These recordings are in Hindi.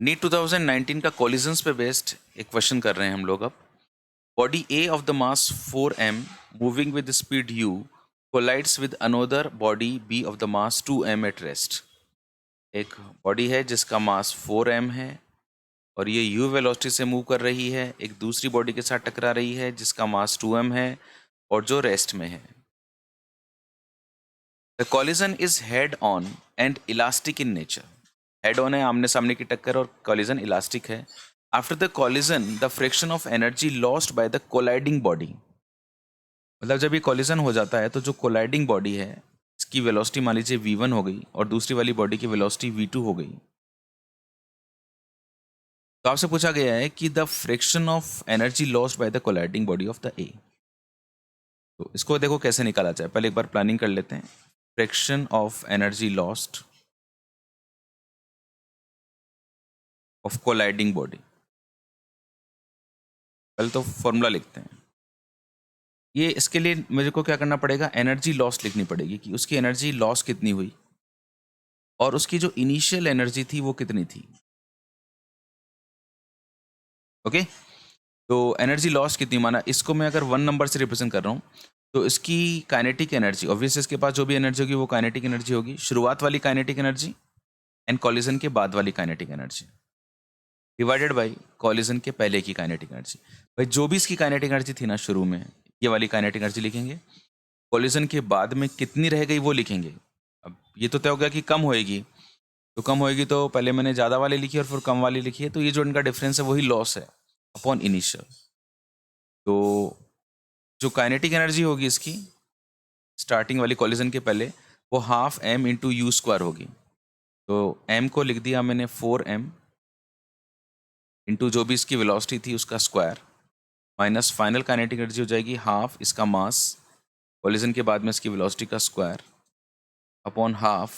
नीट 2019 का कॉलिजन्स पे बेस्ड एक क्वेश्चन कर रहे हैं हम लोग अब। Body A of the mass 4m moving with speed u collides with another body B of the mass 2m at rest. एक बॉडी है जिसका मास 4m है और ये u वेलोसिटी से मूव कर रही है, एक दूसरी बॉडी के साथ टकरा रही है जिसका मास 2m है और जो रेस्ट में है। The collision is head on and elastic in nature. Head on है, आमने सामने की टक्कर, और कॉलिजन इलास्टिक है। After the collision the friction of energy lost by the colliding body. मतलब जब ये कॉलिजन हो जाता है तो जो कोलाइडिंग बॉडी है इसकी वेलोसिटी मान लीजिए v1 हो गई और दूसरी वाली बॉडी की वेलोसिटी v2 हो गई। तो आपसे पूछा गया है कि the friction of energy lost by the colliding body of the ए। तो इसको देखो कैसे निकाला जाए, पहले एक बार प्लानिंग कर लेते हैं। Friction of energy lost of colliding body, पहले तो फॉर्मूला लिखते हैं। ये इसके लिए मेरे को क्या करना पड़ेगा, एनर्जी लॉस लिखनी पड़ेगी कि उसकी एनर्जी लॉस कितनी हुई और उसकी जो इनिशियल एनर्जी थी वो कितनी थी। ओके, तो एनर्जी लॉस कितनी, माना इसको मैं अगर 1 नंबर से रिप्रेजेंट कर रहा हूँ तो इसकी काइनेटिक एनर्जी, ऑब्वियसली इसके पास जो भी एनर्जी होगी वो काइनेटिक एनर्जी होगी, शुरुआत वाली काइनेटिक एनर्जी एंड कॉलिजन के बाद वाली kinetic energy divided by collision के पहले की काइनेटिक एनर्जी। भाई जो भी इसकी काइनेटिक एनर्जी थी ना शुरू में, ये वाली काइनेटिक एनर्जी लिखेंगे, कॉलिजन के बाद में कितनी रह गई वो लिखेंगे। अब ये तो तय हो गया कि कम होएगी, तो कम होएगी तो पहले मैंने ज़्यादा वाली लिखी और फिर कम वाली लिखी है, तो ये जो इनका डिफरेंस है वही लॉस है अपॉन इनिशियल। तो जो काइनेटिक एनर्जी होगी इसकी स्टार्टिंग वाली कॉलिजन के पहले, वो half m into you square होगी। तो m को लिख दिया मैंने 4m इंटू जो भी इसकी वेलोसिटी थी उसका square, minus final kinetic energy हो जाएगी हाफ इसका मास कॉलिजन के बाद में इसकी वेलोसिटी का square upon half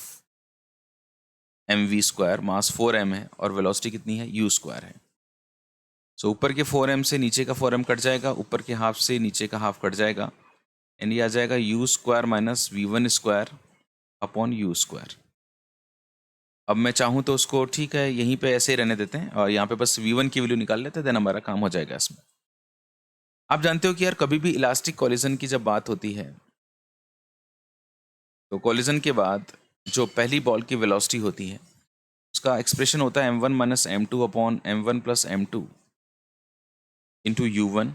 mv square. Mass 4m है और वेलोसिटी कितनी है, u स्क्वायर है। सो ऊपर के 4m से नीचे का 4m कट जाएगा, ऊपर के हाफ से नीचे का हाफ कट जाएगा, एंड ये आ जाएगा u square minus v1 square upon u square. अब मैं चाहूँ तो उसको ठीक है यहीं पे ऐसे ही रहने देते हैं और यहाँ पे बस v1 की वैल्यू निकाल लेते हैं, देन हमारा काम हो जाएगा इसमें। आप जानते हो कि यार कभी भी इलास्टिक कॉलिजन की जब बात होती है तो कॉलिजन के बाद जो पहली बॉल की वेलोसिटी होती है उसका एक्सप्रेशन होता है m1 minus m2 upon m1 plus m2 into u1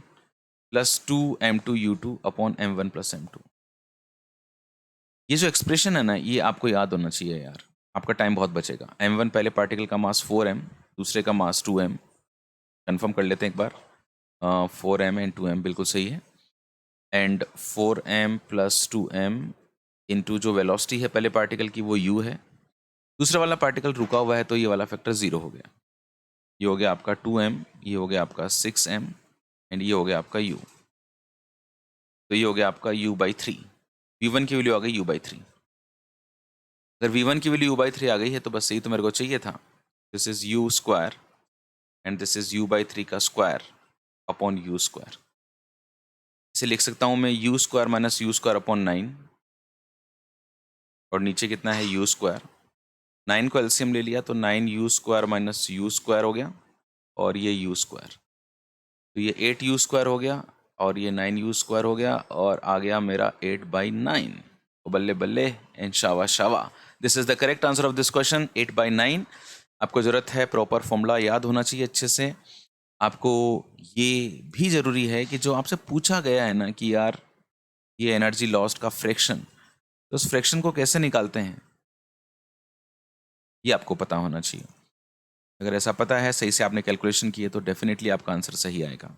plus 2m2 u2 upon m1 plus m2। ये जो एक्सप्रेशन है ना ये आपको याद होना चाहिए यार, आपका टाइम बहुत बचेगा। m1 पहले पार्टिकल का मास 4m, दूसरे का मास 2m, कंफर्म कर लेते हैं एक बार। 4m एंड 2m बिल्कुल सही है, and 4m plus 2m into जो वेलोसिटी है पहले पार्टिकल की वो u है, दूसरा वाला पार्टिकल रुका हुआ है तो ये वाला फैक्टर 0 हो गया। ये हो गया आपका 2m, ये हो गया आपका 6m एंड ये हो गया आपका u। तो ये हो गया आपका u/3। v1 की वैल्यू आ गई u/3। अगर v1 की वैल्यू u/3 आ गई है तो बस यही तो मेरे को चाहिए था। This is u square and this is u/3 का स्क्वायर अपॉन u स्क्वायर। इसे लिख सकता हूँ मैं u square minus u square upon 9, और नीचे कितना है u स्क्वायर। 9 को एलसीएम ले लिया तो 9u square minus u square हो गया और ये u स्क्वायर, तो ये 8u स्क्वायर हो गया और ये 9u स्क्वायर हो गया और आ गया मेरा 8/9। तो बल्ले बल्ले and Shava Shava, this is the correct answer of this question 8/9। आपको ज़रूरत है प्रॉपर फॉर्मूला याद होना चाहिए अच्छे से। आपको ये भी ज़रूरी है कि जो आपसे पूछा गया है ना कि यार ये एनर्जी लॉस्ट का फ्रैक्शन, तो उस फ्रैक्शन को कैसे निकालते हैं ये आपको पता होना चाहिए। अगर ऐसा पता है, सही से आपने कैलकुलेशन की है, तो डेफिनेटली आपका आंसर सही आएगा।